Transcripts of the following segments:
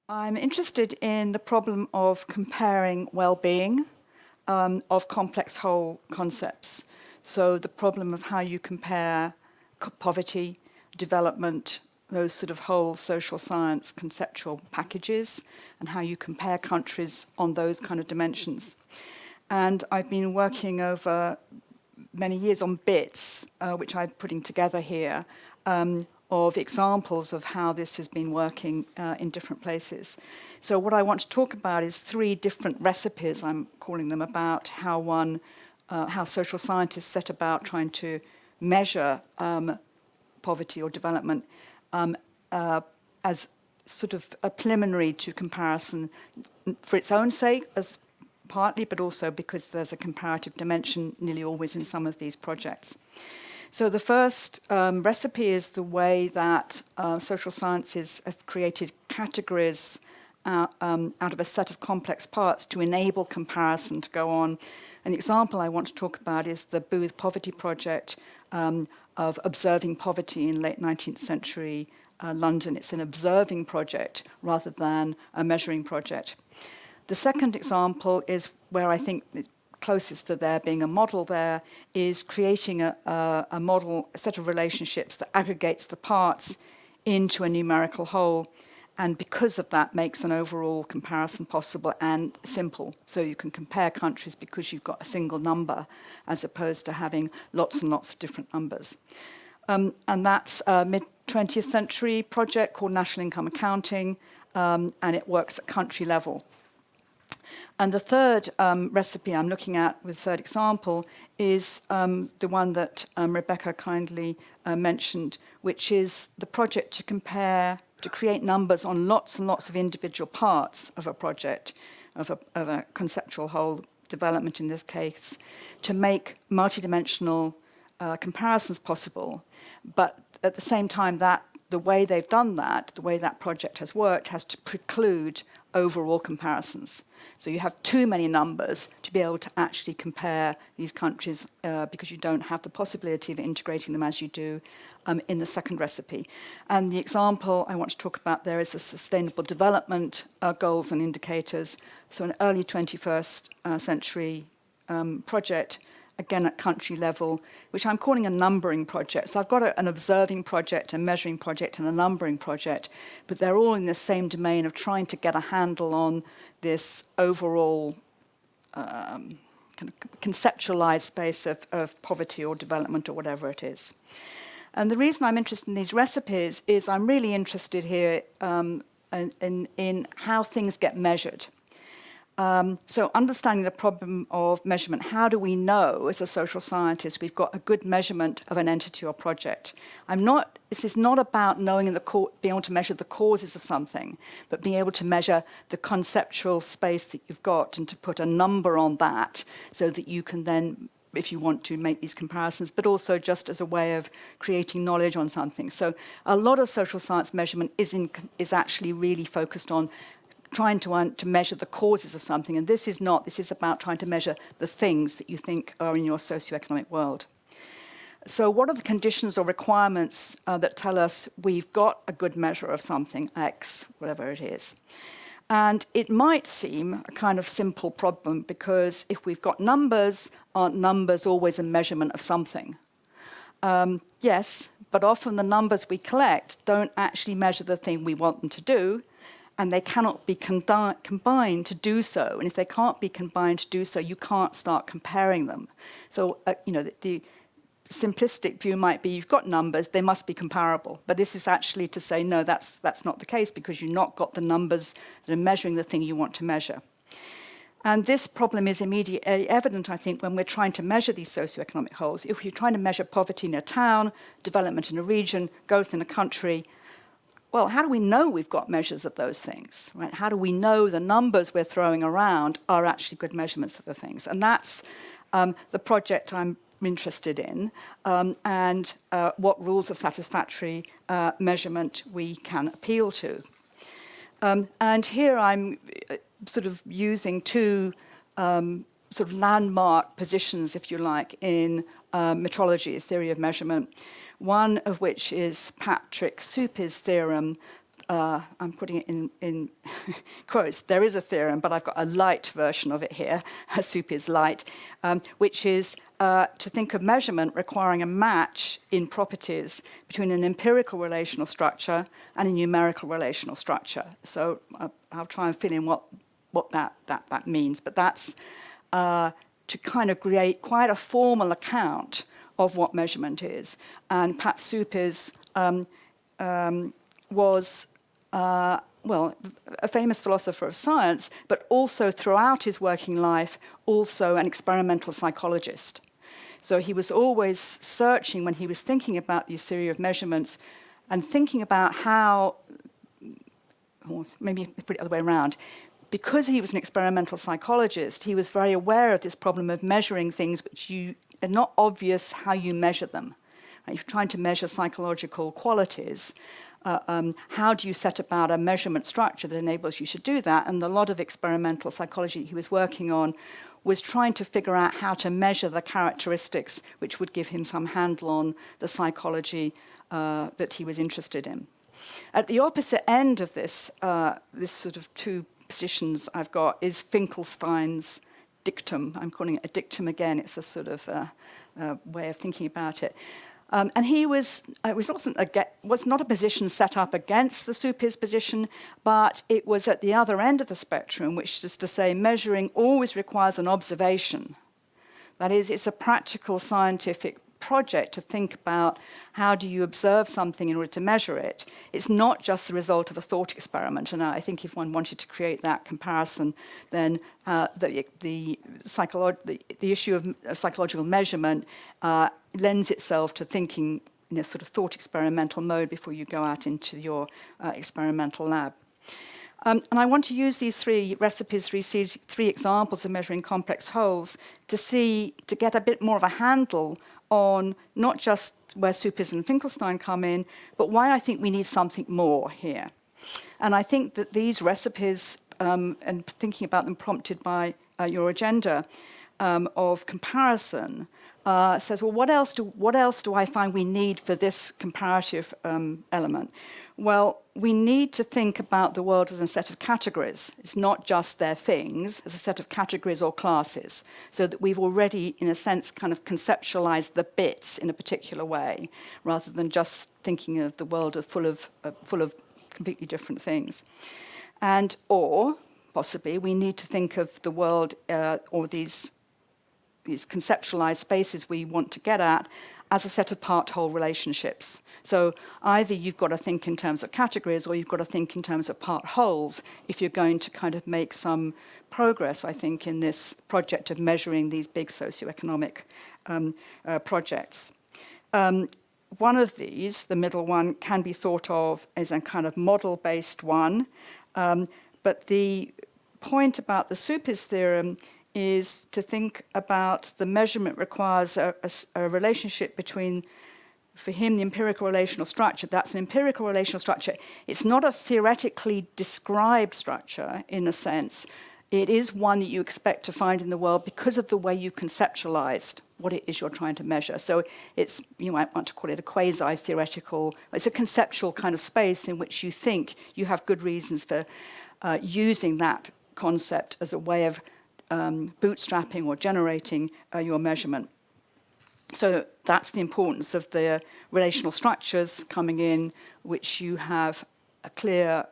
I'm interested in the problem of comparing well-being of complex whole concepts. So the problem of how you compare poverty, development, those sort of whole social science conceptual packages, and how you compare countries on those kind of dimensions. And I've been working over many years on bits, which I'm putting together here, of examples of how this has been working in different places. So what I want to talk about is 3 different recipes, I'm calling them, about how social scientists set about trying to measure poverty or development as sort of a preliminary to comparison for its own sake, as partly, but also because there's a comparative dimension nearly always in some of these projects. So the first recipe is the way that social sciences have created categories out of a set of complex parts to enable comparison to go on. An example I want to talk about is the Booth Poverty Project of observing poverty in late 19th century London. It's an observing project rather than a measuring project. The second example is where I think it's closest to there being a model there, is creating a model, a set of relationships that aggregates the parts into a numerical whole, and because of that makes an overall comparison possible and simple. So you can compare countries because you've got a single number as opposed to having lots and lots of different numbers. And that's a mid-20th century project called National Income Accounting, and it works at country level. And the third recipe I'm looking at, with the third example, is the one that Rebecca kindly mentioned, which is the project to create numbers on lots and lots of individual parts of a project, of a conceptual whole development in this case, to make multidimensional comparisons possible. But at the same time, that the way they've done that, the way that project has worked, has to preclude overall comparisons. So you have too many numbers to be able to actually compare these countries because you don't have the possibility of integrating them as you do in the second recipe. And the example I want to talk about there is the Sustainable Development Goals and Indicators. So an early 21st century project, again at country level, which I'm calling a numbering project. So I've got an observing project, a measuring project, and a numbering project, but they're all in the same domain of trying to get a handle on this overall kind of conceptualized space of poverty or development or whatever it is. And the reason I'm interested in these recipes is I'm really interested here in how things get measured. So understanding the problem of measurement, how do we know as a social scientist we've got a good measurement of an entity or project? This is not about knowing being able to measure the causes of something, but being able to measure the conceptual space that you've got and to put a number on that so that you can then, if you want to, make these comparisons, but also just as a way of creating knowledge on something. So a lot of social science measurement is actually really focused on trying to measure the causes of something, and this is about trying to measure the things that you think are in your socioeconomic world. So what are the conditions or requirements that tell us we've got a good measure of something, X, whatever it is? And it might seem a kind of simple problem, because if we've got numbers, aren't numbers always a measurement of something? Yes, but often the numbers we collect don't actually measure the thing we want them to do, and they cannot be combined to do so. And if they can't be combined to do so, you can't start comparing them. So, the simplistic view might be you've got numbers, they must be comparable. But this is actually to say, no, that's not the case, because you've not got the numbers that are measuring the thing you want to measure. And this problem is immediately evident, I think, when we're trying to measure these socioeconomic wholes. If you're trying to measure poverty in a town, development in a region, growth in a country, well, how do we know we've got measures of those things, right? How do we know the numbers we're throwing around are actually good measurements of the things? And that's the project I'm interested in, and what rules of satisfactory measurement we can appeal to. And here I'm sort of using 2 sort of landmark positions, if you like, in metrology, theory of measurement. One of which is Patrick Suppi's theorem I'm putting it in quotes, there is a theorem, but I've got a light version of it here, soup is light, which is to think of measurement requiring a match in properties between an empirical relational structure and a numerical relational structure. So I'll try and fill in what that means, but that's to kind of create quite a formal account of what measurement is. And Pat Supes was a famous philosopher of science, but also throughout his working life, also an experimental psychologist. So he was always searching when he was thinking about these theory of measurements and thinking about how, or maybe put it the other way around, because he was an experimental psychologist, he was very aware of this problem of measuring things which are not obvious how you measure them. Right? If you're trying to measure psychological qualities, how do you set about a measurement structure that enables you to do that? And a lot of experimental psychology he was working on was trying to figure out how to measure the characteristics which would give him some handle on the psychology that he was interested in. At the opposite end of this sort of two positions I've got is Finkelstein's dictum. I'm calling it a dictum again. It's a sort of way of thinking about it. And he was not a position set up against the Supes position, but it was at the other end of the spectrum, which is to say measuring always requires an observation. That is, it's a practical scientific project to think about how do you observe something in order to measure it. It's not just the result of a thought experiment. And I think if one wanted to create that comparison, then the issue of psychological measurement lends itself to thinking in a sort of thought experimental mode before you go out into your experimental lab. And I want to use these three recipes, three examples of measuring complex wholes to get a bit more of a handle on not just where Supes and Finkelstein come in, but why I think we need something more here. And I think that these recipes, and thinking about them prompted by your agenda of comparison, says, well, what else do I find we need for this comparative element? Well, we need to think about the world as a set of categories. It's not just their things, it's a set of categories or classes, so that we've already, in a sense, kind of conceptualized the bits in a particular way, rather than just thinking of the world as full of completely different things. And, or, possibly, we need to think of the world or these conceptualized spaces we want to get at as a set of part-whole relationships. So either you've got to think in terms of categories or you've got to think in terms of part-wholes if you're going to kind of make some progress, I think, in this project of measuring these big socioeconomic projects. One of these, the middle one, can be thought of as a kind of model-based one, but the point about the Supes theorem is to think about the measurement requires a relationship between, for him, the empirical relational structure. That's an empirical relational structure. It's not a theoretically described structure, in a sense. It is one that you expect to find in the world because of the way you conceptualized what it is you're trying to measure. So it's, you might want to call it a quasi-theoretical, it's a conceptual kind of space in which you think you have good reasons for using that concept as a way of bootstrapping or generating your measurement. So that's the importance of the relational structures coming in, which you have a clear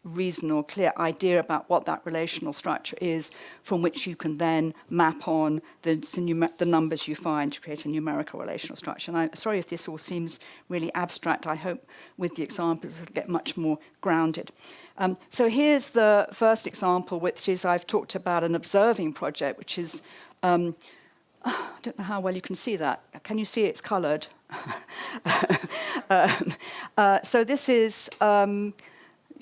reason or clear idea about what that relational structure is, from which you can then map on the numbers you find to create a numerical relational structure. And I'm sorry if this all seems really abstract. I hope with the examples it'll get much more grounded. So here's the first example, which is I've talked about an observing project, which is, I don't know how well you can see that. Can you see it's coloured? So this is, you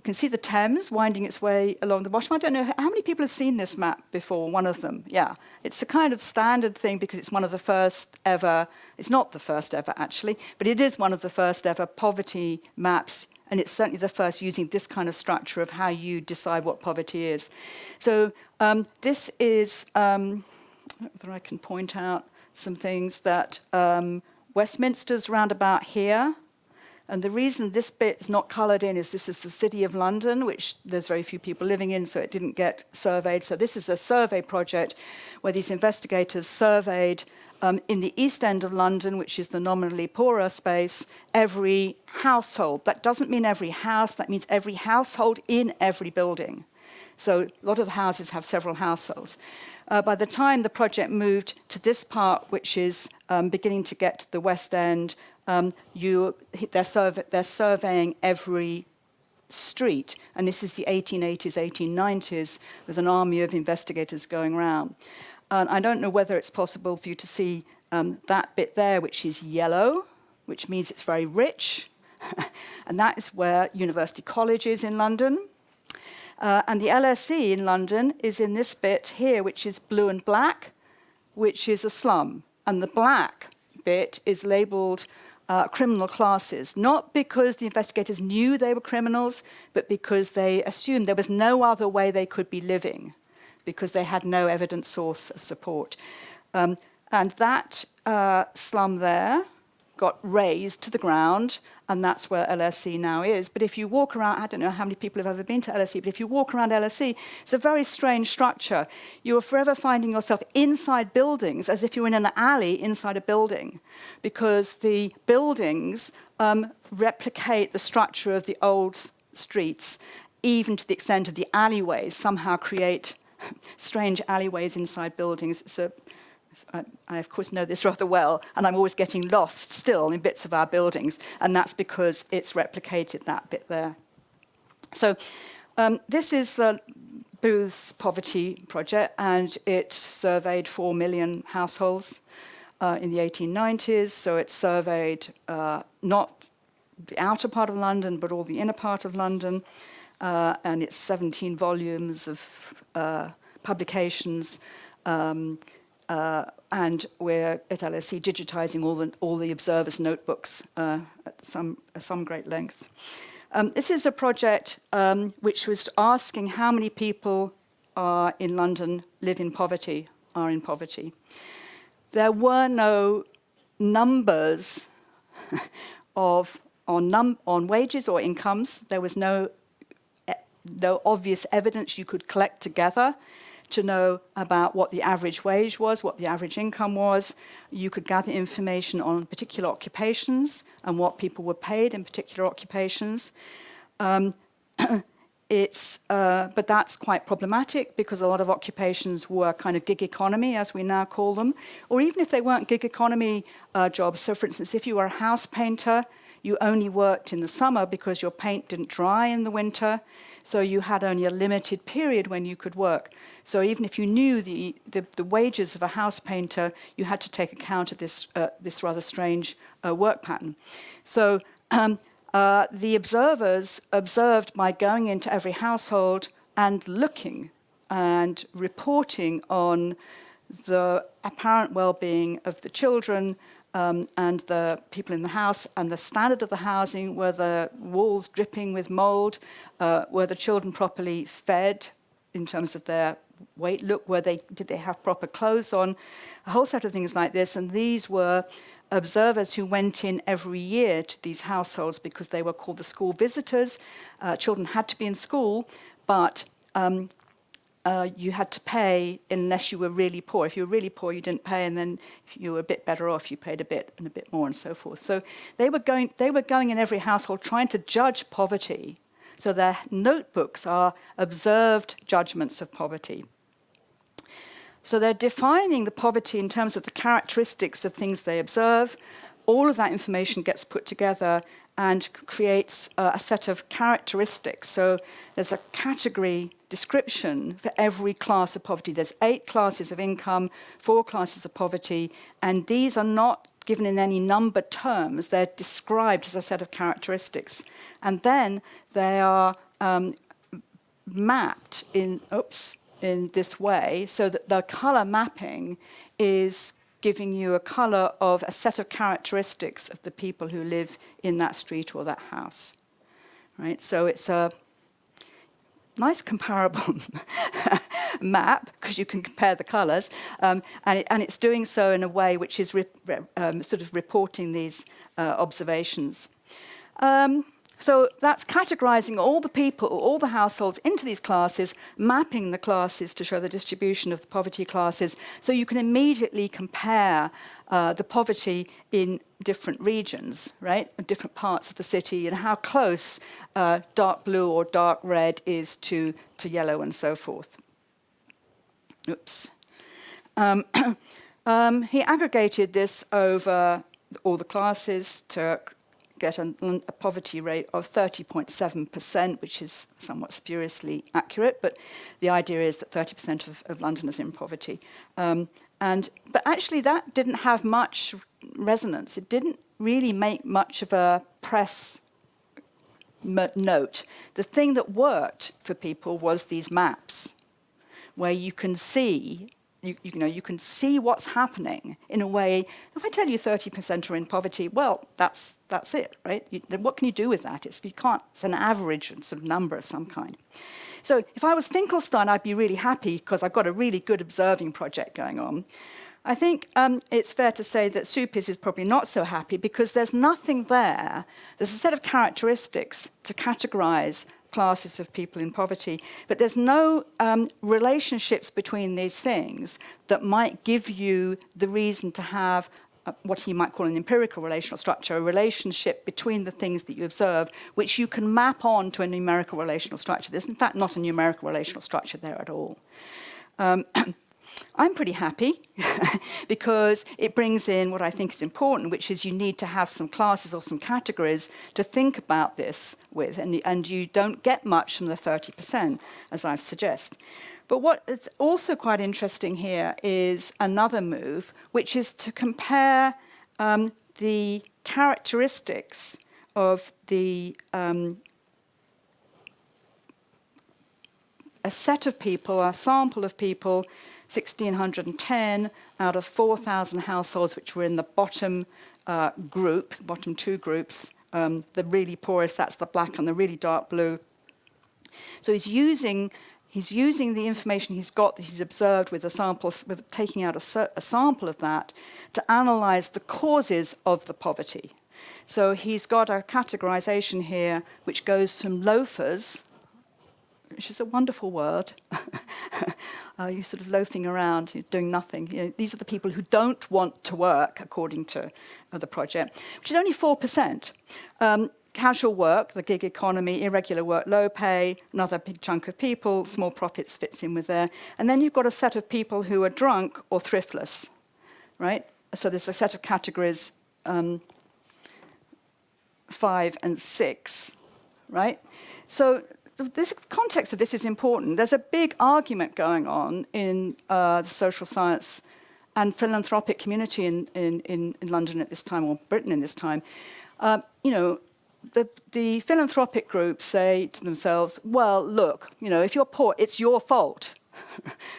can see the Thames winding its way along the bottom. I don't know, how many people have seen this map before? One of them, yeah. It's a kind of standard thing because it's one of the first ever, it's not the first ever actually, but it is one of the first ever poverty maps. And it's certainly the first using this kind of structure of how you decide what poverty is. So this is, whether I can point out some things that Westminster's round about here. And the reason this bit's not coloured in is this is the City of London, which there's very few people living in, so it didn't get surveyed. So this is a survey project where these investigators surveyed in the East End of London, which is the nominally poorer space, every household. That doesn't mean every house, that means every household in every building. So a lot of the houses have several households. By the time the project moved to this part, which is beginning to get to the West End, they're surveying every street. And this is the 1880s, 1890s, with an army of investigators going around. And I don't know whether it's possible for you to see that bit there, which is yellow, which means it's very rich. And that is where University College is in London. And the LSE in London is in this bit here, which is blue and black, which is a slum. And the black bit is labelled criminal classes, not because the investigators knew they were criminals, but because they assumed there was no other way they could be living, because they had no evident source of support. And that slum there got razed to the ground, and that's where LSE now is. But if you walk around, I don't know how many people have ever been to LSE, but if you walk around LSE, it's a very strange structure. You are forever finding yourself inside buildings, as if you're in an alley inside a building, because the buildings replicate the structure of the old streets, even to the extent of the alleyways somehow create strange alleyways inside buildings. I, of course, know this rather well, and I'm always getting lost still in bits of our buildings, and that's because it's replicated that bit there. So this is the Booth's Poverty Project, and it surveyed 4 million households in the 1890s, so it surveyed not the outer part of London, but all the inner part of London, and it's 17 volumes of publications, and we're at LSE digitizing all the observers' notebooks at some great length. This is a project which was asking how many people in London are in poverty. There were no numbers on wages or incomes. There was no obvious evidence you could collect together to know about what the average wage was, what the average income was. You could gather information on particular occupations and what people were paid in particular occupations. But that's quite problematic because a lot of occupations were kind of gig economy, as we now call them, or even if they weren't gig economy jobs. So, for instance, if you were a house painter, you only worked in the summer because your paint didn't dry in the winter. So you had only a limited period when you could work. So even if you knew the wages of a house painter, you had to take account of this rather strange work pattern. So the observers observed by going into every household and looking and reporting on the apparent well-being of the children and the people in the house, and the standard of the housing, were the walls dripping with mould, were the children properly fed in terms of their weight, did they have proper clothes on, a whole set of things like this. And these were observers who went in every year to these households because they were called the school visitors. Children had to be in school, but you had to pay unless you were really poor. If you were really poor, you didn't pay, and then if you were a bit better off, you paid a bit and a bit more, and so forth. So they were going in every household trying to judge poverty. So their notebooks are observed judgments of poverty. So they're defining the poverty in terms of the characteristics of things they observe. All of that information gets put together and creates a set of characteristics. So there's a category description for every class of poverty. There's 8 classes of income, 4 classes of poverty, and these are not given in any numbered terms. They're described as a set of characteristics. And then they are mapped in this way, so that the color mapping is giving you a color of a set of characteristics of the people who live in that street or that house. Right? So it's a nice comparable map, because you can compare the colors, and it's doing so in a way which is sort of reporting these observations. So that's categorizing all the people, all the households into these classes, mapping the classes to show the distribution of the poverty classes, so you can immediately compare the poverty in different regions, right, different parts of the city, and how close dark blue or dark red is to yellow and so forth. Oops. He aggregated this over all the classes to get a poverty rate of 30.7%, which is somewhat spuriously accurate, but the idea is that 30% of London is in poverty. But actually that didn't have much resonance. It didn't really make much of a press note. The thing that worked for people was these maps, where you can see you can see what's happening in a way. If I tell you 30% are in poverty, well, that's it, right? What can you do with that? It's an average sort of number of some kind. So if I was Finkelstein, I'd be really happy because I've got a really good observing project going on. I think it's fair to say that Supis is probably not so happy because there's nothing there. There's a set of characteristics to categorize classes of people in poverty, but there's no relationships between these things that might give you the reason to have what he might call an empirical relational structure, a relationship between the things that you observe, which you can map on to a numerical relational structure. There's in fact not a numerical relational structure there at all. I'm pretty happy because it brings in what I think is important, which is you need to have some classes or some categories to think about this with, and you don't get much from the 30%, as I've suggested. But what is also quite interesting here is another move, which is to compare the characteristics of a set of people, a sample of people, 1,610 out of 4,000 households, which were in the bottom bottom two groups. The really poorest, that's the black and the really dark blue. So he's using the information he's got that he's observed with the samples, with taking out a sample of that to analyze the causes of the poverty. So he's got a categorization here which goes from loafers, which is a wonderful word. You're sort of loafing around, you're doing nothing. These are the people who don't want to work, according to the project, which is only 4%. Casual work, the gig economy, irregular work, low pay, another big chunk of people, small profits fits in with there. And then you've got a set of people who are drunk or thriftless, right? So there's a set of categories 5 and 6, right? So this context of this is important. There's a big argument going on in the social science and philanthropic community in London at this time, or Britain in this time. The philanthropic groups say to themselves, well, look, if you're poor, it's your fault,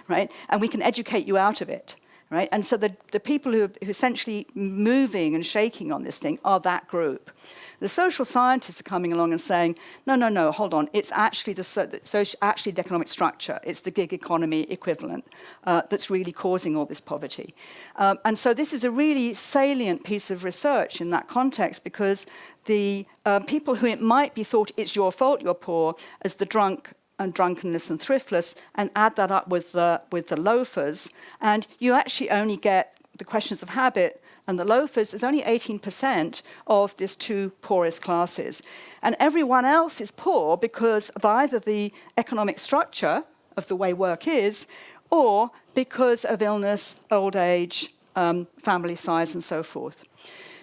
right? And we can educate you out of it, right? And so the people who are essentially moving and shaking on this thing are that group. The social scientists are coming along and saying, no, hold on, it's actually the economic structure, it's the gig economy equivalent that's really causing all this poverty. And so this is a really salient piece of research in that context, because the people who it might be thought it's your fault you're poor, as the drunk and drunkenness and thriftless, and add that up with the loafers, and you actually only get the questions of habit and the loafers is only 18% of these two poorest classes. And everyone else is poor because of either the economic structure of the way work is, or because of illness, old age, family size, and so forth.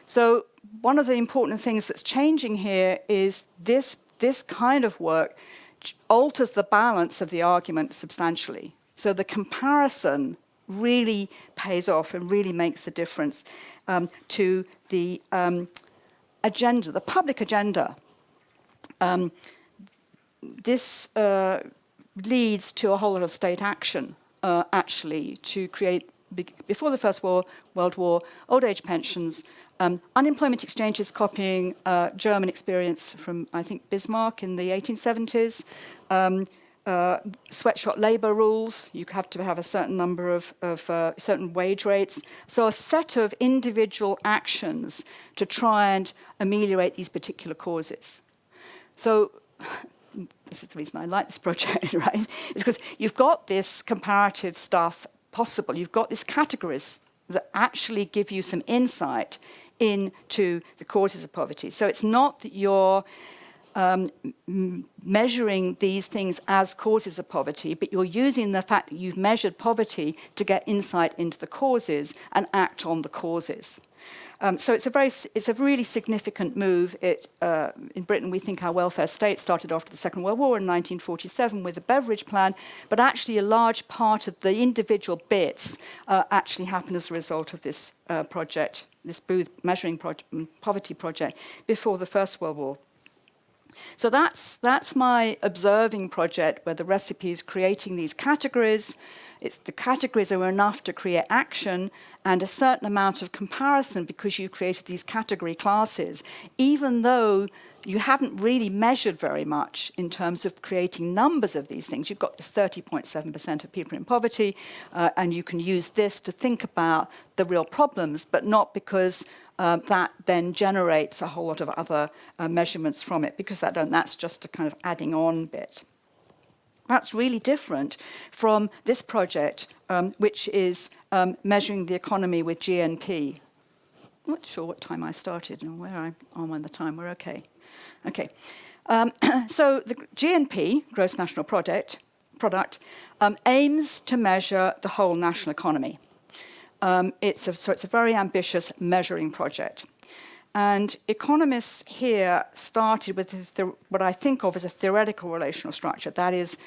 So one of the important things that's changing here is this kind of work alters the balance of the argument substantially. So the comparison really pays off and really makes a difference to the agenda, the public agenda. This leads to a whole lot of state action, actually, to create, before the First World War, old age pensions, unemployment exchanges copying German experience from, I think, Bismarck in the 1870s, sweatshop labour rules. You have to have a certain number of certain wage rates. So a set of individual actions to try and ameliorate these particular causes. So this is the reason I like this project, right? It's because you've got this comparative stuff possible. You've got these categories that actually give you some insight into the causes of poverty. So it's not that you're measuring these things as causes of poverty, but you're using the fact that you've measured poverty to get insight into the causes and act on the causes. So it's a really significant move. In Britain, we think our welfare state started after the Second World War in 1947 with the Beveridge Plan, but actually a large part of the individual bits actually happened as a result of this project, this Booth Measuring Poverty project, before the First World War. So that's my observing project, where the recipe is creating these categories. The categories are enough to create action and a certain amount of comparison because you've created these category classes, even though you haven't really measured very much in terms of creating numbers of these things. You've got this 30.7% of people in poverty, and you can use this to think about the real problems, but not because that then generates a whole lot of other measurements from it, because that's just a kind of adding on bit. That's really different from this project, which is measuring the economy with GNP. I'm not sure what time I started and where I am on the time. We're okay. Okay. So the GNP, Gross National Product, aims to measure the whole national economy. It's a very ambitious measuring project. And economists here started with what I think of as a theoretical relational structure. That is,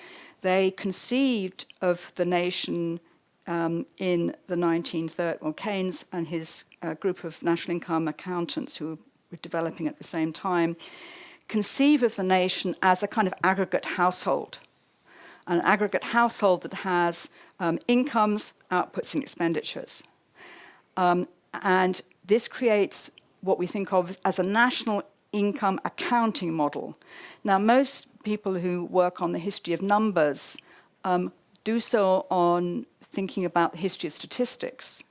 they conceived of the nation in the 1930s, well, Keynes and his group of national income accountants who were developing at the same time, conceive of the nation as a kind of aggregate household. An aggregate household that has incomes, outputs, and expenditures. And this creates what we think of as a national income accounting model. Now, most people who work on the history of numbers do so on thinking about the history of statistics.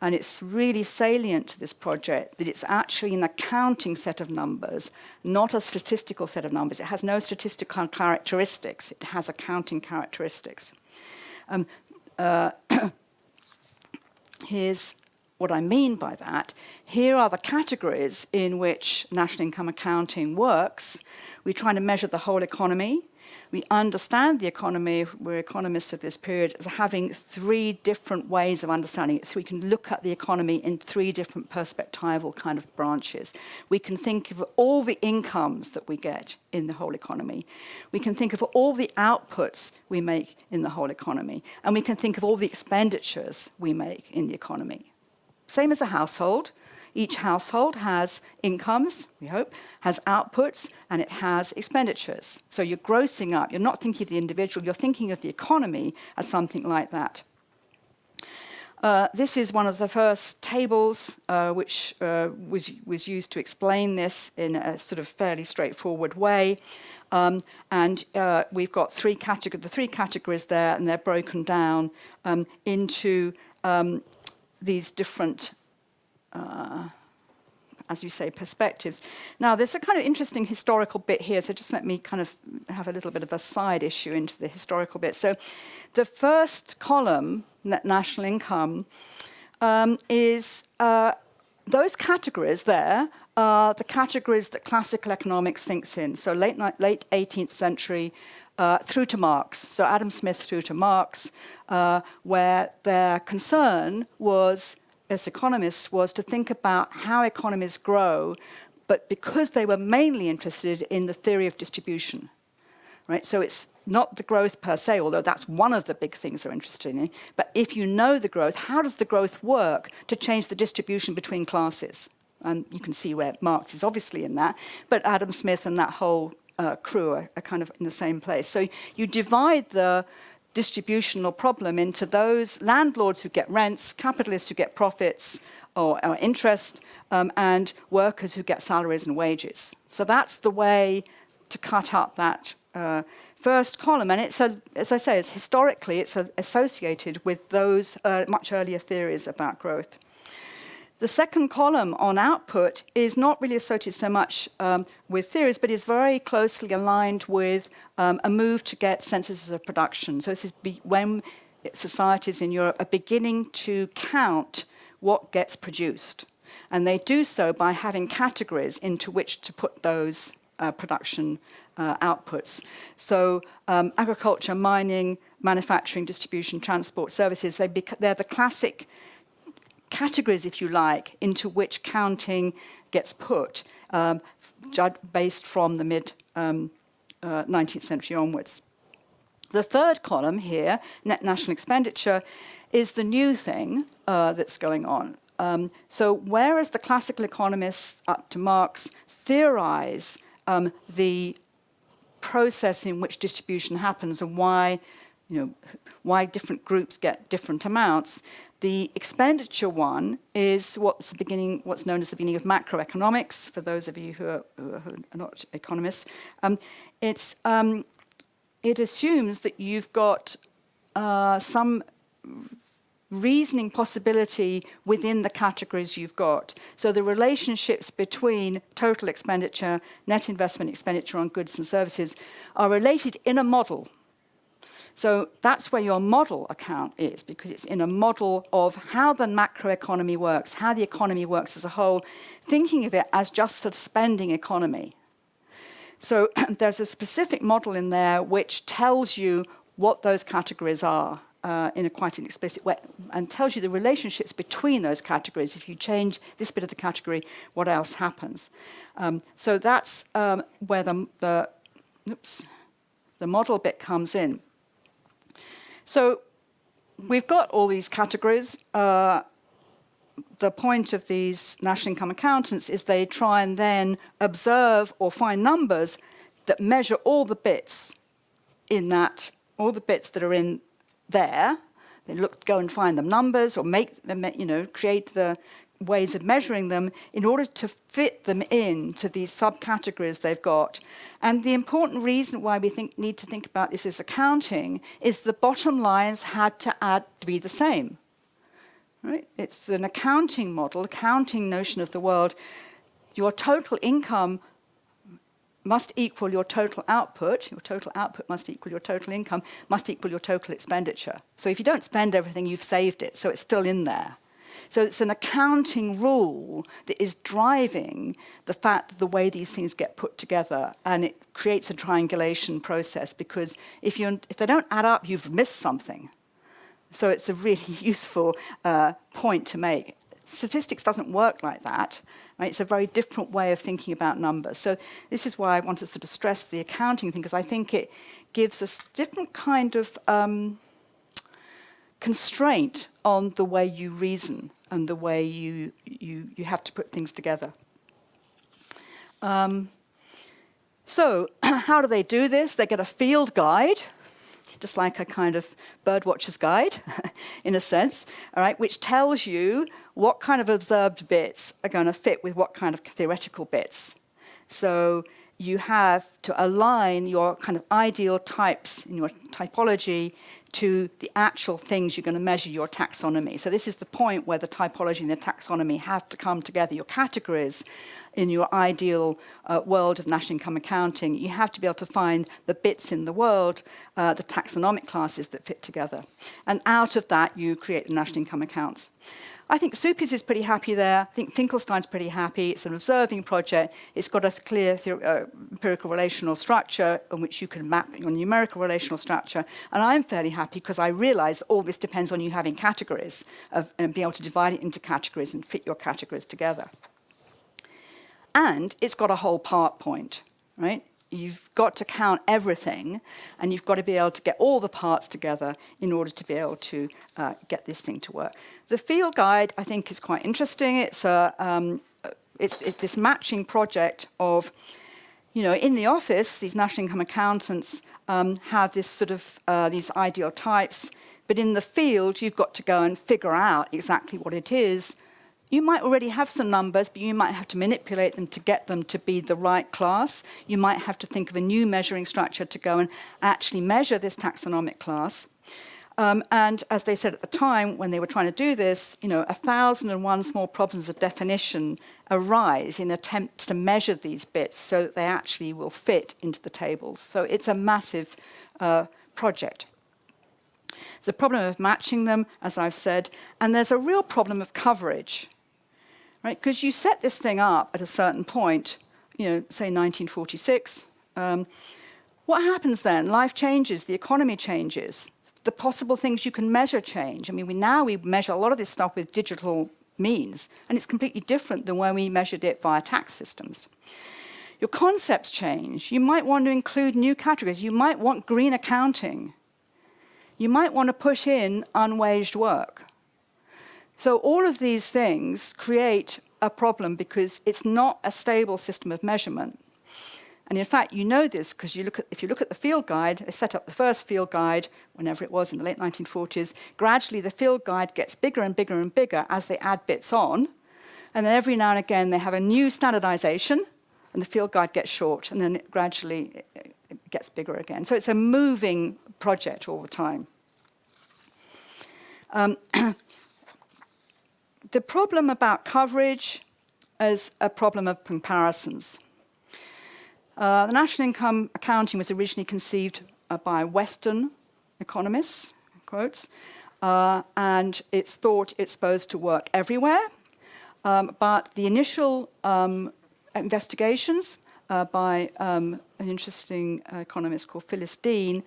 And it's really salient to this project that it's actually an accounting set of numbers, not a statistical set of numbers. It has no statistical characteristics. It has accounting characteristics. Here's what I mean by that. Here are the categories in which national income accounting works. We're trying to measure the whole economy. We understand the economy, we're economists of this period, as having three different ways of understanding it. So we can look at the economy in three different perspectival kind of branches. We can think of all the incomes that we get in the whole economy. We can think of all the outputs we make in the whole economy. And we can think of all the expenditures we make in the economy. Same as a household. Each household has incomes, we hope, has outputs, and it has expenditures. So you're grossing up. You're not thinking of the individual. You're thinking of the economy as something like that. This is one of the first tables which was used to explain this in a sort of fairly straightforward way. And we've got the three categories there, and they're broken down into these different as you say, perspectives. Now, there's a kind of interesting historical bit here, so just let me kind of have a little bit of a side issue into the historical bit. So the first column, net national income, is those categories there are the categories that classical economics thinks in. So late 18th century through to Marx. So Adam Smith through to Marx, where their concern was, as economists, was to think about how economies grow, but because they were mainly interested in the theory of distribution, right? So it's not the growth per se, although that's one of the big things they're interested in, but if you know the growth, how does the growth work to change the distribution between classes? And you can see where Marx is obviously in that, but Adam Smith and that whole crew are kind of in the same place. So you divide the distributional problem into those landlords who get rents, capitalists who get profits or interest, and workers who get salaries and wages. So that's the way to cut up that first column, and as I say, historically it's associated with those much earlier theories about growth. The second column on output is not really associated so much with theories, but is very closely aligned with a move to get censuses of production. So this is when societies in Europe are beginning to count what gets produced. And they do so by having categories into which to put those production outputs. So agriculture, mining, manufacturing, distribution, transport, services, they're the classic categories, if you like, into which counting gets put, based from the mid-19th century onwards. The third column here, net national expenditure, is the new thing that's going on. So whereas the classical economists up to Marx theorize the process in which distribution happens and why different groups get different amounts, the expenditure one is what's known as the beginning of macroeconomics, for those of you who are not economists. It assumes that you've got some reasoning possibility within the categories you've got. So the relationships between total expenditure, net investment expenditure on goods and services are related in a model. So that's where your model account is, because it's in a model of how the macroeconomy works, how the economy works as a whole, thinking of it as just a spending economy. So there's a specific model in there which tells you what those categories are in a quite an explicit way, and tells you the relationships between those categories. If you change this bit of the category, what else happens? So that's where the model bit comes in. So we've got all these categories. The point of these national income accountants is they try and then observe or find numbers that measure all the bits in that, all the bits that are in there. They go and find them numbers, or make them, create the ways of measuring them in order to fit them into these subcategories they've got. And the important reason why we need to think about this as accounting is the bottom lines had to be the same. Right? It's an accounting model, accounting notion of the world. Your total income must equal your total output must equal your total income, must equal your total expenditure. So if you don't spend everything, you've saved it, so it's still in there. So it's an accounting rule that is driving the fact that the way these things get put together, and it creates a triangulation process, because if they don't add up, you've missed something. So it's a really useful point to make. Statistics doesn't work like that. Right? It's a very different way of thinking about numbers. So this is why I want to sort of stress the accounting thing, because I think it gives us different kind of constraint on the way you reason and the way you have to put things together. So how do they do this? They get a field guide, just like a kind of birdwatcher's guide, in a sense, all right, which tells you what kind of observed bits are going to fit with what kind of theoretical bits. So you have to align your kind of ideal types in your typology to the actual things you're going to measure your taxonomy. So this is the point where the typology and the taxonomy have to come together. Your categories in your ideal world of national income accounting, you have to be able to find the bits in the world, the taxonomic classes that fit together. And out of that, you create the national income accounts. I think Supis is pretty happy there. I think Finkelstein's pretty happy. It's an observing project. It's got a clear empirical relational structure on which you can map your numerical relational structure. And I'm fairly happy because I realize all this depends on you having categories and being able to divide it into categories and fit your categories together. And it's got a whole part point, right? You've got to count everything, and you've got to be able to get all the parts together in order to be able to get this thing to work. The field guide, I think, is quite interesting. It's this matching project of, in the office, these national income accountants have this sort of these ideal types, but in the field, you've got to go and figure out exactly what it is, you might already have some numbers, but you might have to manipulate them to get them to be the right class. You might have to think of a new measuring structure to go and actually measure this taxonomic class. And as they said at the time, when they were trying to do this, 1,001 small problems of definition arise in attempts to measure these bits so that they actually will fit into the tables. So it's a massive project. There's a problem of matching them, as I've said, and there's a real problem of coverage, right? Because you set this thing up at a certain point, say 1946. What happens then? Life changes, the economy changes. The possible things you can measure change. I mean, we measure a lot of this stuff with digital means, and it's completely different than when we measured it via tax systems. Your concepts change. You might want to include new categories. You might want green accounting. You might want to push in unwaged work. So all of these things create a problem because it's not a stable system of measurement. And in fact, you know this because if you look at the field guide, they set up the first field guide, whenever it was in the late 1940s. Gradually, the field guide gets bigger and bigger and bigger as they add bits on. And then every now and again, they have a new standardization, and the field guide gets short, and then gradually it gets bigger again. So it's a moving project all the time. The problem about coverage is a problem of comparisons. The national income accounting was originally conceived by Western economists, quotes, and it's thought it's supposed to work everywhere. But the initial investigations by an interesting economist called Phyllis Dean,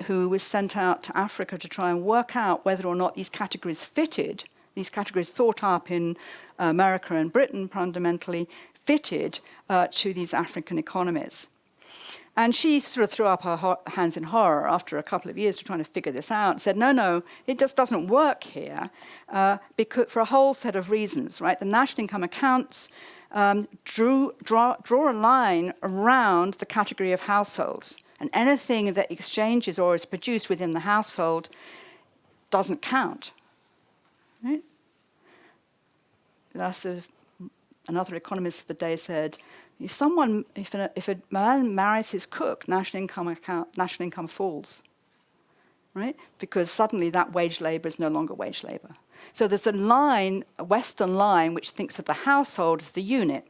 who was sent out to Africa to try and work out whether or not these categories fitted, these categories thought up in America and Britain fundamentally, fitted to these African economies. And she sort of threw up her hands in horror after a couple of years to trying to figure this out and said, no, it just doesn't work here because for a whole set of reasons, right? The national income accounts draw a line around the category of households, and anything that exchanges or is produced within the household doesn't count, right? That's another economist of the day said, if a man marries his cook, national income falls, right? Because suddenly that wage labour is no longer wage labour. So there's a Western line, which thinks of the household as the unit.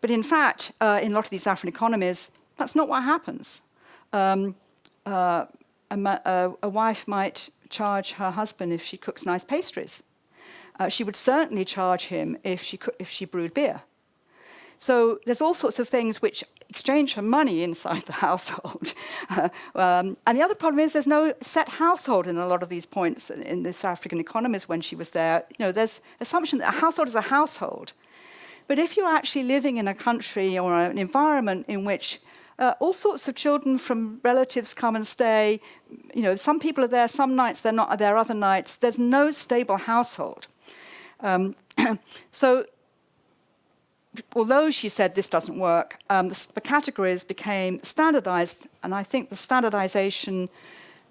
But in fact, in a lot of these African economies, that's not what happens. A wife might charge her husband if she cooks nice pastries. She would certainly charge him if she brewed beer. So there's all sorts of things which exchange for money inside the household. And the other problem is there's no set household in a lot of these points in this African economies when she was there. There's assumption that a household is a household. But if you're actually living in a country or an environment in which all sorts of children from relatives come and stay, some people are there, some nights they're not there, other nights, there's no stable household. So although she said this doesn't work, the categories became standardized, and I think the standardization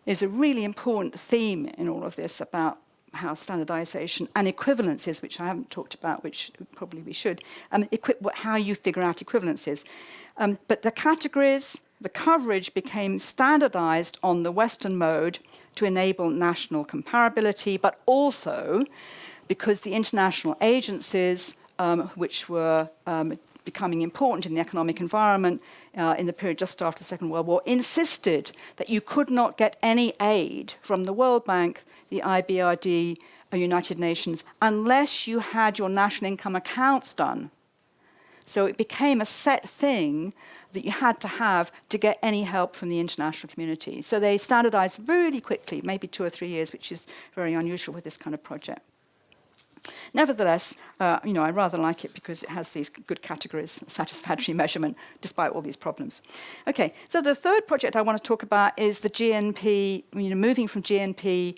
is a really important theme in all of this about how standardization and equivalences, which I haven't talked about, which probably we should, how you figure out equivalences. But the categories, the coverage became standardized on the Western mode to enable national comparability, but also because the international agencies, which were becoming important in the economic environment in the period just after the Second World War, insisted that you could not get any aid from the World Bank, the IBRD, United Nations, unless you had your national income accounts done. So it became a set thing that you had to have to get any help from the international community. So they standardized really quickly, maybe 2 or 3 years, which is very unusual with this kind of project. Nevertheless, I rather like it because it has these good categories of satisfactory measurement despite all these problems. Okay, so the third project I want to talk about is the GNP, moving from GNP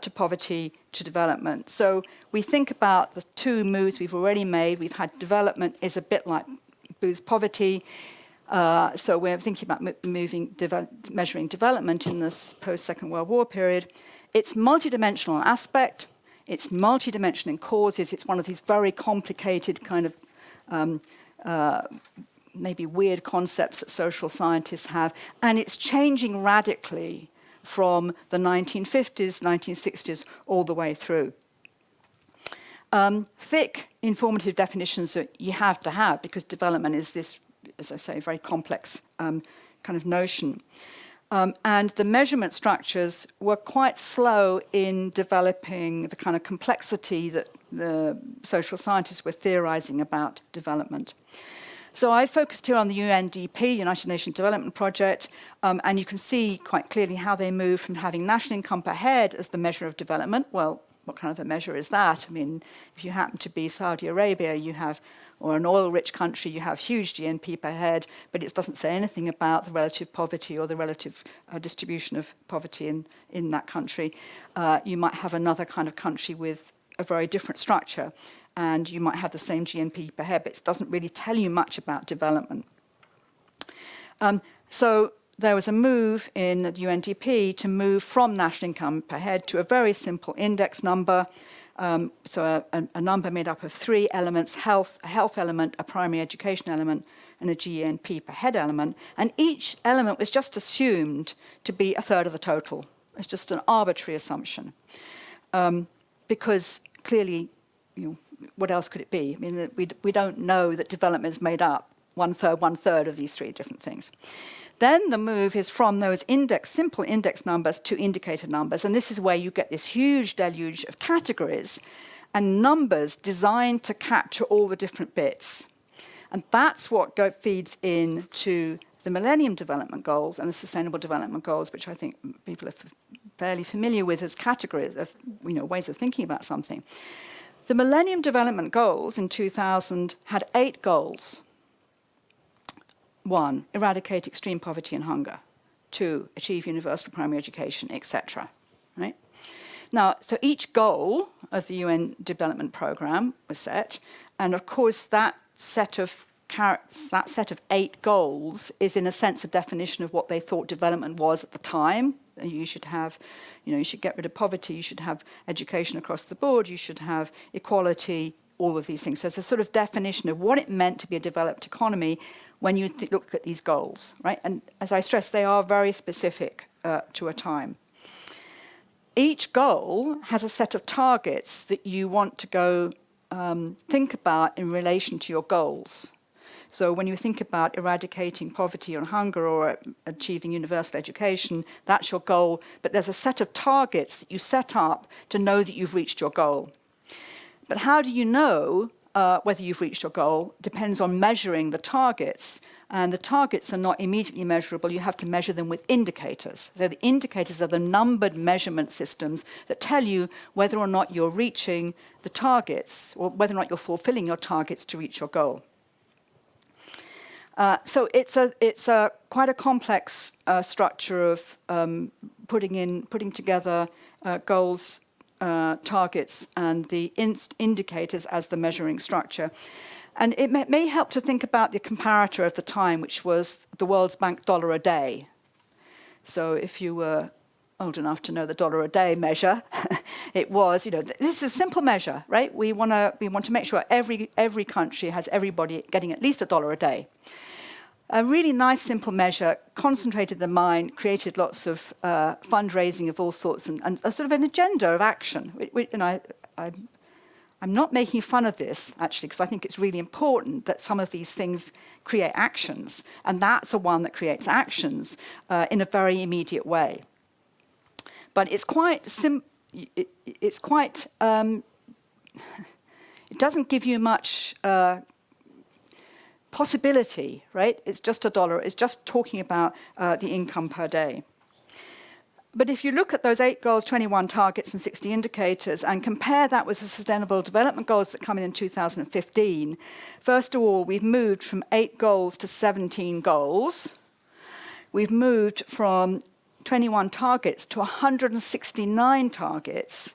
to poverty to development. So we think about the two moves we've already made. We've had development is a bit like boost poverty. So we're thinking about measuring development in this post-Second World War period. Its multidimensional aspect It's multidimensional in causes. It's one of these very complicated kind of maybe weird concepts that social scientists have. And it's changing radically from the 1950s, 1960s, all the way through. Thick, informative definitions that you have to have, because development is this, as I say, very complex kind of notion. And the measurement structures were quite slow in developing the kind of complexity that the social scientists were theorizing about development. So I focused here on the UNDP, United Nations Development Project, and you can see quite clearly how they moved from having national income per head as the measure of development. Well, what kind of a measure is that? I mean, if you happen to be Saudi Arabia, you have, or an oil-rich country, you have huge GNP per head, but it doesn't say anything about the relative poverty or the relative distribution of poverty in that country. You might have another kind of country with a very different structure, and you might have the same GNP per head, but it doesn't really tell you much about development. So there was a move in the UNDP to move from national income per head to a very simple index number. So a number made up of three elements: a health element, a primary education element, and a GNP per head element. And each element was just assumed to be a third of the total. It's just an arbitrary assumption. Because clearly, what else could it be? I mean, we don't know that development is made up one third of these three different things. Then the move is from those simple index numbers to indicator numbers. And this is where you get this huge deluge of categories and numbers designed to capture all the different bits. And that's what feeds into the Millennium Development Goals and the Sustainable Development Goals, which I think people are fairly familiar with as categories of ways of thinking about something. The Millennium Development Goals in 2000 had 8 goals. 1, eradicate extreme poverty and hunger. 2, achieve universal primary education, etc. Right? Now, so each goal of the UN Development Programme was set, and of course that set of 8 goals is in a sense a definition of what they thought development was at the time. You should have, you should get rid of poverty, you should have education across the board, you should have equality, all of these things. So it's a sort of definition of what it meant to be a developed economy when you look at these goals, right? And as I stressed, they are very specific to a time. Each goal has a set of targets that you want to go think about in relation to your goals. So when you think about eradicating poverty or hunger or achieving universal education, that's your goal. But there's a set of targets that you set up to know that you've reached your goal. But how do you know whether you've reached your goal? Depends on measuring the targets. And the targets are not immediately measurable. You have to measure them with indicators. So the indicators are the numbered measurement systems that tell you whether or not you're reaching the targets or whether or not you're fulfilling your targets to reach your goal. So it's quite a complex structure of putting together goals, targets, and the indicators as the measuring structure. And it may help to think about the comparator of the time, which was the World Bank $1 a day. So if you were old enough to know the $1 a day measure, it was, this is a simple measure, right? We want to make sure every country has everybody getting at least $1 a day. A really nice, simple measure, concentrated the mind, created lots of fundraising of all sorts, and a sort of an agenda of action. I'm not making fun of this, actually, because I think it's really important that some of these things create actions, and that's the one that creates actions in a very immediate way. But it's quite it doesn't give you much possibility, right? It's just $1. It's just talking about the income per day. But if you look at those 8 goals, 21 targets, and 60 indicators, and compare that with the Sustainable Development Goals that come in 2015, first of all, we've moved from 8 goals to 17 goals. We've moved from 21 targets to 169 targets.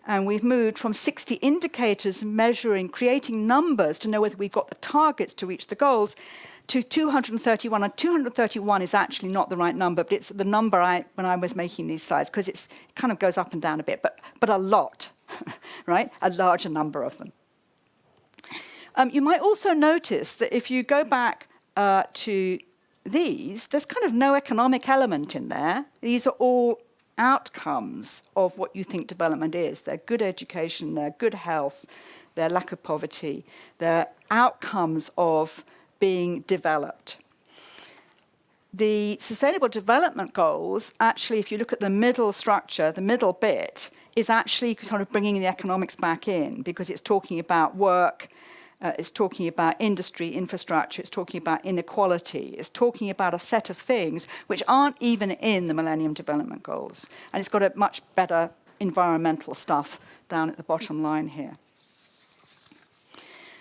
And we've moved from 60 indicators measuring, creating numbers to know whether we've got the targets to reach the goals, to 231. And 231 is actually not the right number, but it's the number when I was making these slides, because it kind of goes up and down a bit. But a lot right? A larger number of them. You might also notice that if you go back to these, there's kind of no economic element in there. These are all outcomes of what you think development is. They're good education, they're good health, their lack of poverty, they're outcomes of being developed. The Sustainable Development Goals, actually, if you look at the middle structure, the middle bit, is actually kind of bringing the economics back in, because it's talking about work, it's talking about industry, infrastructure, it's talking about inequality, it's talking about a set of things which aren't even in the Millennium Development Goals. And it's got a much better environmental stuff down at the bottom line here.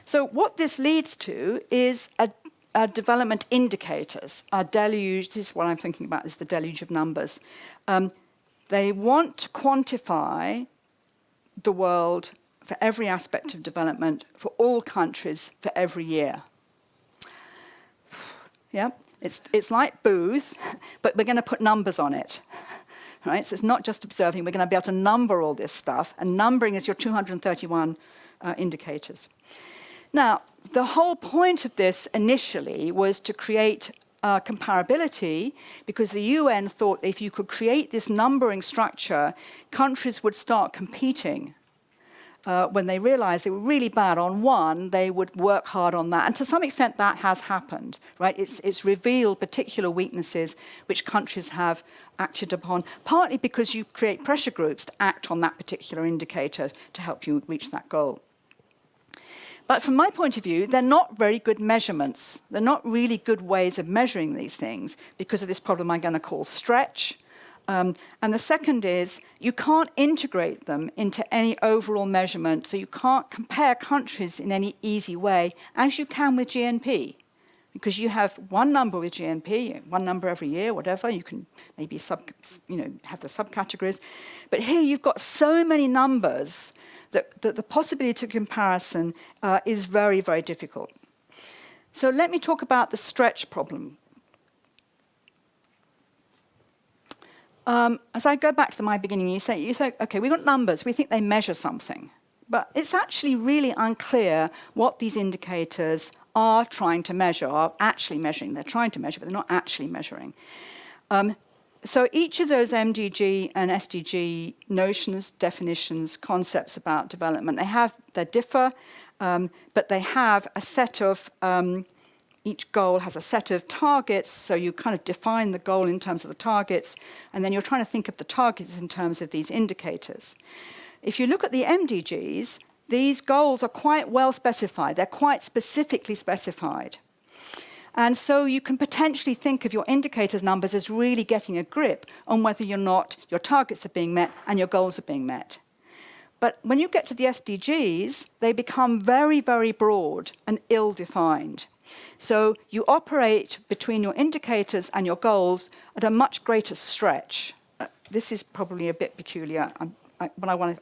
So what this leads to is a development indicators, a deluge. This is what I'm thinking about, is the deluge of numbers. They want to quantify the world for every aspect of development, for all countries, for every year. Yeah, it's like Booth, but we're going to put numbers on it. Right? So it's not just observing, we're going to be able to number all this stuff, and numbering is your 231 indicators. Now, the whole point of this initially was to create comparability, because the UN thought if you could create this numbering structure, countries would start competing. When they realized they were really bad on one, they would work hard on that. And to some extent, that has happened, right? It's revealed particular weaknesses which countries have acted upon, partly because you create pressure groups to act on that particular indicator to help you reach that goal. But from my point of view, they're not very good measurements. They're not really good ways of measuring these things because of this problem I'm going to call stretch. And the second is you can't integrate them into any overall measurement, so you can't compare countries in any easy way, as you can with GNP. Because you have one number with GNP, one number every year, whatever. You can maybe have the subcategories. But here you've got so many numbers that the possibility of comparison is very, very difficult. So let me talk about the stretch problem. As I go back to my beginning, you say, okay, we've got numbers, we think they measure something. But it's actually really unclear what these indicators are trying to measure, are actually measuring. They're trying to measure, but they're not actually measuring. So each of those MDG and SDG notions, definitions, concepts about development, they differ, but they have a set of, each goal has a set of targets, so you kind of define the goal in terms of the targets, and then you're trying to think of the targets in terms of these indicators. If you look at the MDGs, these goals are quite well specified. They're quite specifically specified. And so you can potentially think of your indicators numbers as really getting a grip on whether or not your targets are being met and your goals are being met. But when you get to the SDGs, they become very, very broad and ill-defined. So you operate between your indicators and your goals at a much greater stretch. This is probably a bit peculiar,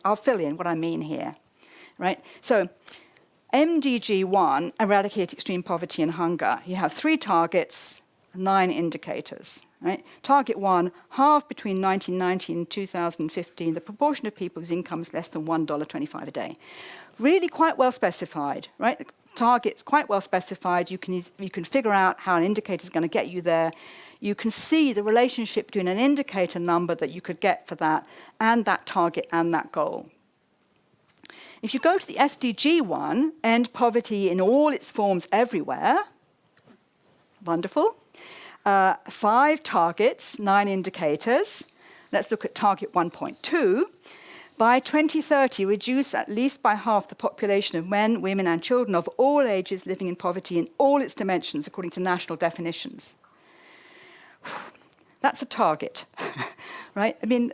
I'll fill in what I mean here. Right? So MDG 1, eradicate extreme poverty and hunger. You have 3 targets, 9 indicators. Right? Target 1, halve between 1990 and 2015 the proportion of people whose income is less than $1.25 a day. Really quite well specified, right? The target's quite well specified. You can figure out how an indicator is going to get you there. You can see the relationship between an indicator number that you could get for that and that target and that goal. If you go to the SDG 1, end poverty in all its forms everywhere, wonderful. 5 targets, 9 indicators. Let's look at target 1.2. By 2030, reduce at least by half the population of men, women, and children of all ages living in poverty in all its dimensions, according to national definitions. That's a target, right? I mean,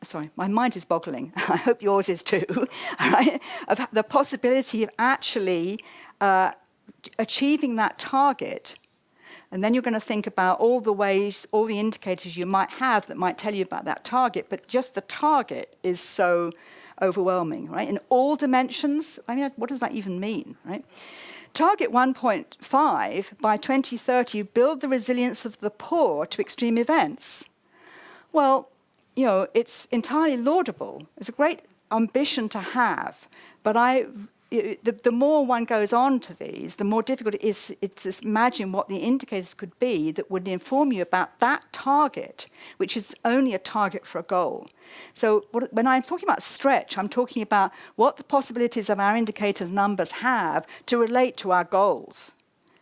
sorry, my mind is boggling. I hope yours is too, right? Of the possibility of actually achieving that target. And then you're going to think about all the ways, all the indicators you might have that might tell you about that target, but just the target is so overwhelming, right? In all dimensions, I mean, what does that even mean, right? Target 1.5, by 2030, build the resilience of the poor to extreme events. Well, it's entirely laudable. It's a great ambition to have, but the more one goes on to these, the more difficult it is to imagine what the indicators could be that would inform you about that target, which is only a target for a goal. So when I'm talking about stretch, I'm talking about what the possibilities of our indicators numbers have to relate to our goals.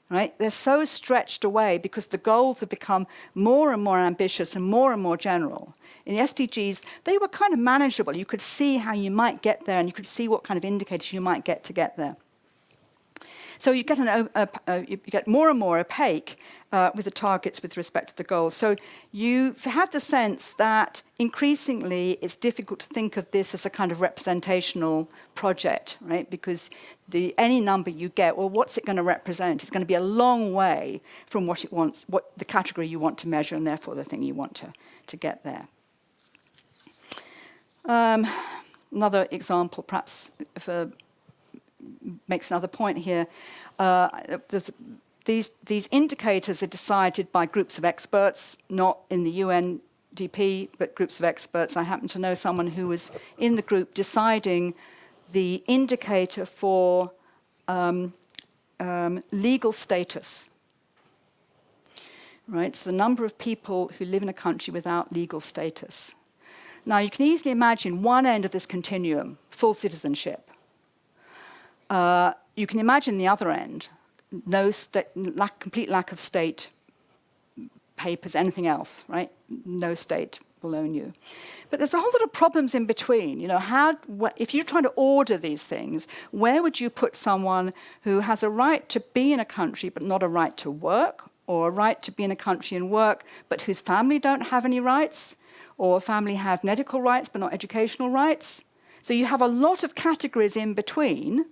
Right? They're so stretched away because the goals have become more and more ambitious and more general. In the SDGs, they were kind of manageable. You could see how you might get there, and you could see what kind of indicators you might get to get there. So you get you get more and more opaque with the targets with respect to the goals. So you have the sense that increasingly it's difficult to think of this as a kind of representational project, right? Because any number you get, well, what's it going to represent? It's going to be a long way from what it wants, what the category you want to measure, and therefore the thing you want to get there. Another example, perhaps, makes another point here. These indicators are decided by groups of experts, not in the UNDP, but groups of experts. I happen to know someone who was in the group deciding the indicator for legal status. Right, so the number of people who live in a country without legal status. Now, you can easily imagine one end of this continuum, full citizenship. You can imagine the other end, complete lack of state papers, anything else, right? No state will own you. But there's a whole lot of problems in between. If you're trying to order these things, where would you put someone who has a right to be in a country but not a right to work, or a right to be in a country and work but whose family don't have any rights, or family have medical rights but not educational rights? So you have a lot of categories in between,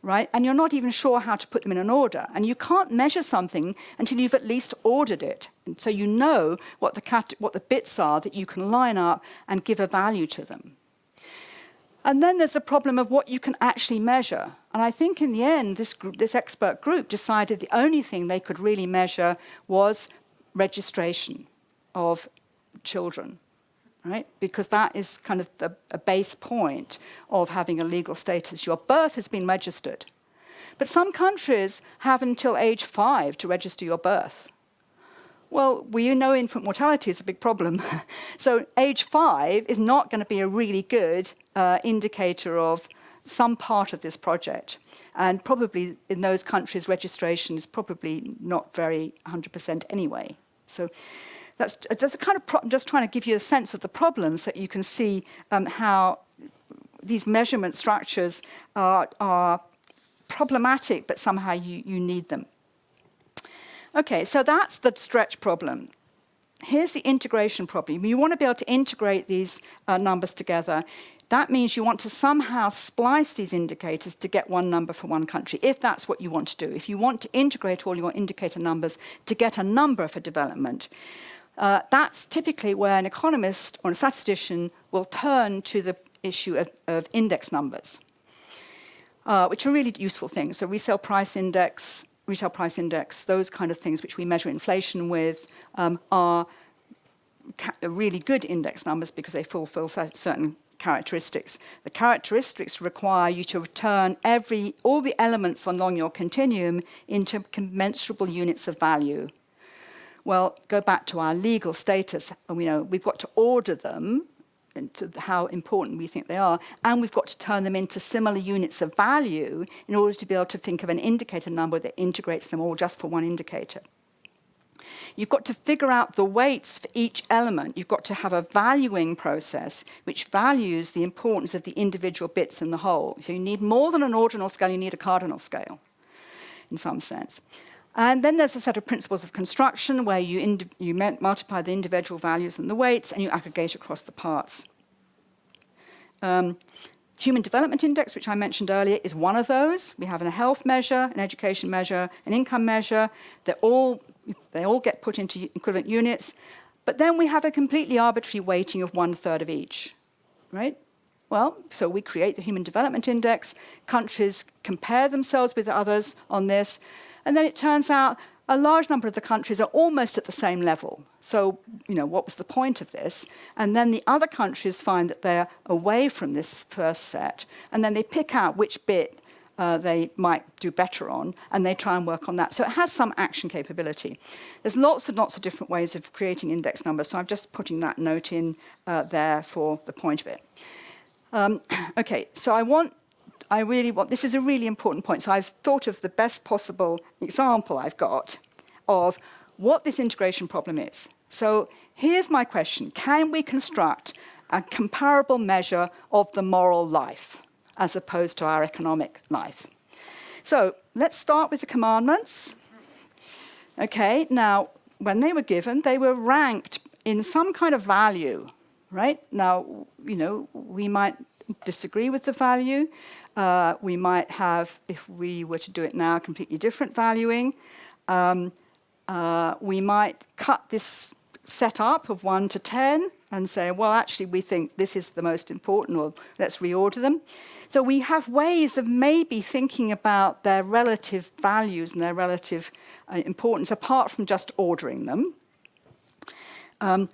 right? And you're not even sure how to put them in an order. And you can't measure something until you've at least ordered it. And so you know what the bits are that you can line up and give a value to them. And then there's the problem of what you can actually measure. And I think in the end, this expert group decided the only thing they could really measure was registration of children. Right? Because that is kind of a base point of having a legal status. Your birth has been registered. But some countries have until age 5 to register your birth. Well, we know infant mortality is a big problem. So age 5 is not going to be a really good indicator of some part of this project. And probably in those countries, registration is probably not very 100% anyway. So that's a kind of I'm just trying to give you a sense of the problems that you can see how these measurement structures are problematic, but somehow you need them. Okay, so that's the stretch problem. Here's the integration problem. You want to be able to integrate these numbers together. That means you want to somehow splice these indicators to get one number for one country, if that's what you want to do. If you want to integrate all your indicator numbers to get a number for development, that's typically where an economist or a statistician will turn to the issue of index numbers, which are really useful things. So retail price index, those kind of things which we measure inflation with are really good index numbers because they fulfill certain characteristics. The characteristics require you to turn all the elements along your continuum into commensurable units of value. Well, go back to our legal status, and we've got to order them into how important we think they are, and we've got to turn them into similar units of value in order to be able to think of an indicator number that integrates them all just for one indicator. You've got to figure out the weights for each element. You've got to have a valuing process which values the importance of the individual bits in the whole. So you need more than an ordinal scale, you need a cardinal scale in some sense. And then there's a set of principles of construction where you multiply the individual values and the weights and you aggregate across the parts. Human Development Index, which I mentioned earlier, is one of those. We have a health measure, an education measure, an income measure. They all get put into equivalent units. But then we have a completely arbitrary weighting of 1/3 of each, right? Well, so we create the Human Development Index. Countries compare themselves with others on this. And then it turns out a large number of the countries are almost at the same level. So, what was the point of this? And then the other countries find that they're away from this first set, and then they pick out which bit they might do better on, and they try and work on that. So it has some action capability. There's lots and lots of different ways of creating index numbers, so I'm just putting that note in there for the point of it. Okay, so I really want, this is a really important point, so I've thought of the best possible example I've got of what this integration problem is. So here's my question. Can we construct a comparable measure of the moral life as opposed to our economic life? So let's start with the commandments. Okay, now, when they were given, they were ranked in some kind of value, right? Now, we might disagree with the value. We might have, if we were to do it now, completely different valuing. We might cut this set up of 1 to 10 and say, well, actually, we think this is the most important, or let's reorder them. So we have ways of maybe thinking about their relative values and their relative importance apart from just ordering them. When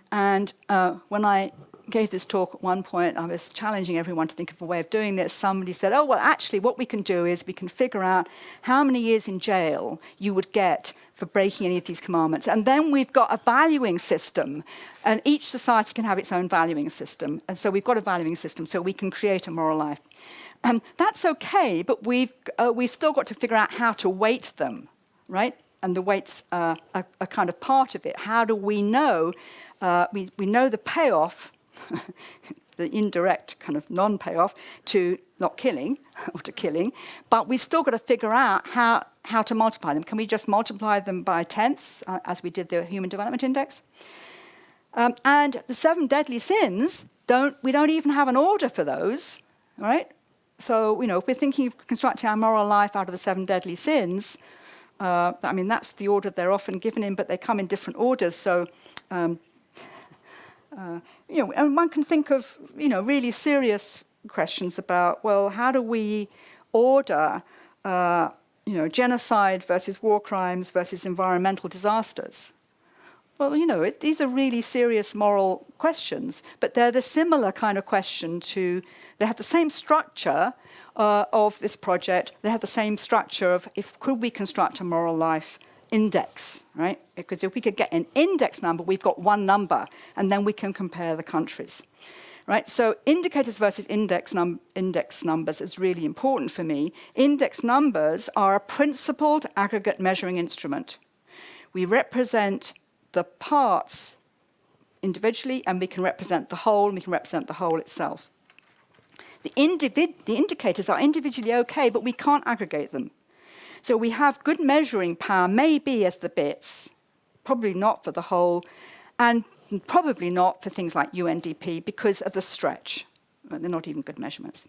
I gave this talk at one point, I was challenging everyone to think of a way of doing this. Somebody said, oh, well, actually, what we can do is we can figure out how many years in jail you would get for breaking any of these commandments. And then we've got a valuing system, and each society can have its own valuing system. And so we've got a valuing system, so we can create a moral life. That's okay, but we've still got to figure out how to weight them, right? And the weights are a kind of part of it. How do we know? We know the payoff, the indirect kind of non-payoff to not killing or to killing, but we've still got to figure out how to multiply them. Can we just multiply them by tenths, as we did the Human Development Index? And the 7 deadly sins, we don't even have an order for those, right? So, if we're thinking of constructing our moral life out of the 7 deadly sins, that's the order they're often given in, but they come in different orders. So, and one can think of, really serious questions about, well, how do we order, genocide versus war crimes versus environmental disasters? Well, these are really serious moral questions, but they're the similar kind of question they have the same structure of this project. They have the same structure of could we construct a moral life index, right? Because if we could get an index number, we've got one number, and then we can compare the countries, right? So indicators versus index numbers is really important for me. Index numbers are a principled aggregate measuring instrument. We represent the parts individually, and we can represent the whole, and we can represent the whole itself. The indicators are individually okay, but we can't aggregate them. So we have good measuring power, maybe as the bits, probably not for the whole, and probably not for things like UNDP because of the stretch. Well, they're not even good measurements.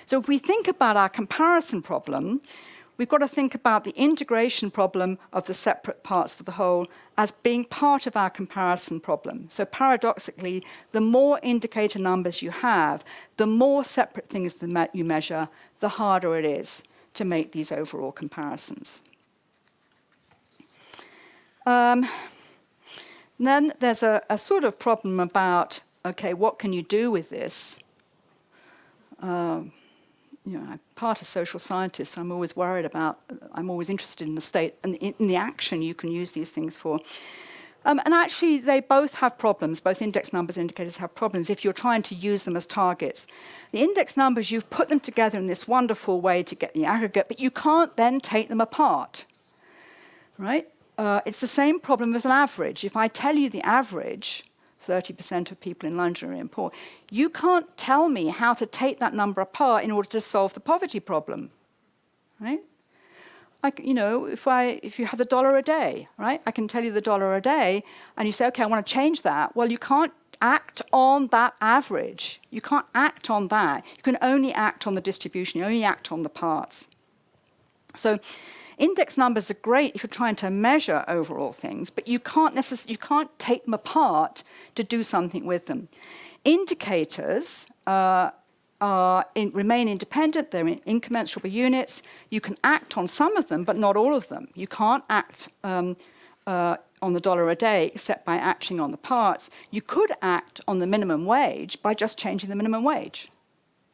So if we think about our comparison problem, we've got to think about the integration problem of the separate parts for the whole as being part of our comparison problem. So paradoxically, the more indicator numbers you have, the more separate things that you measure, the harder it is to make these overall comparisons. Then there's a sort of problem about, okay, what can you do with this? I'm part of social scientists, so I'm always worried about, I'm always interested in the state and in the action you can use these things for. And actually, they both have problems. Both index numbers and indicators have problems if you're trying to use them as targets. The index numbers, you've put them together in this wonderful way to get the aggregate, but you can't then take them apart, right? It's the same problem with an average. If I tell you the average, 30% of people in London are poor, you can't tell me how to take that number apart in order to solve the poverty problem, right? Like, if you have the $1 a day, right? I can tell you the $1 a day, and you say, okay, I want to change that. Well, you can't act on that average. You can't act on that. You can only act on the distribution. You only act on the parts. So index numbers are great if you're trying to measure overall things, but you can't take them apart to do something with them. Indicators remain independent. They're incommensurable units. You can act on some of them, but not all of them. You can't act on on the dollar a day except by acting on the parts. You could act on the minimum wage by just changing the minimum wage,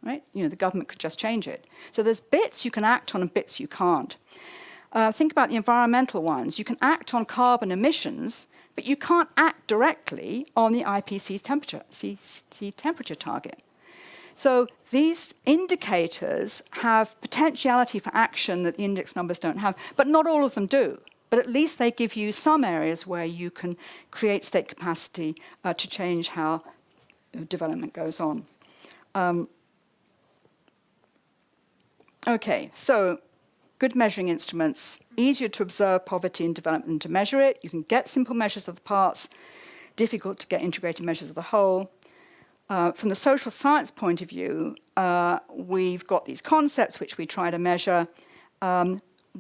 right? You know, the government could just change it. So there's bits you can act on and bits you can't. Think about the environmental ones. You can act on carbon emissions, but you can't act directly on the IPCC's temperature target. So these indicators have potentiality for action that the index numbers don't have, but not all of them do. But at least they give you some areas where you can create state capacity to change how development goes on. Okay, so good measuring instruments, easier to observe poverty in development than to measure it. You can get simple measures of the parts, difficult to get integrated measures of the whole. From the social science point of view, we've got these concepts which we try to measure.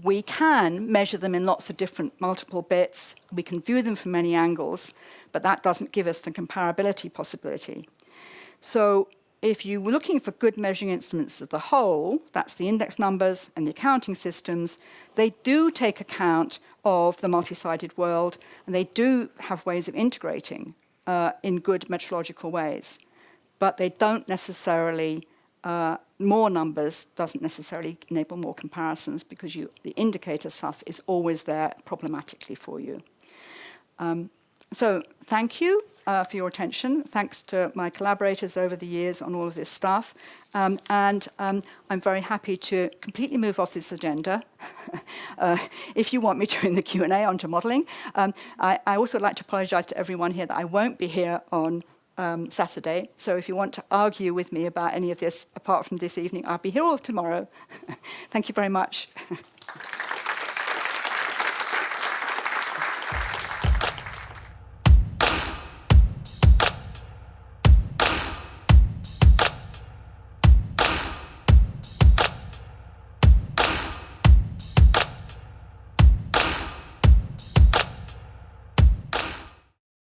We can measure them in lots of different multiple bits. We can view them from many angles, but that doesn't give us the comparability possibility. So if you were looking for good measuring instruments as the whole, that's the index numbers and the accounting systems, they do take account of the multi-sided world, and they do have ways of integrating in good metrological ways. But they don't necessarily, more numbers doesn't necessarily enable more comparisons, because the indicator stuff is always there problematically for you. So thank you for your attention. Thanks to my collaborators over the years on all of this stuff. And I'm very happy to completely move off this agenda if you want me to in the Q&A onto modelling. I also would like to apologise to everyone here that I won't be here on Saturday. So if you want to argue with me about any of this apart from this evening, I'll be here all tomorrow. Thank you very much.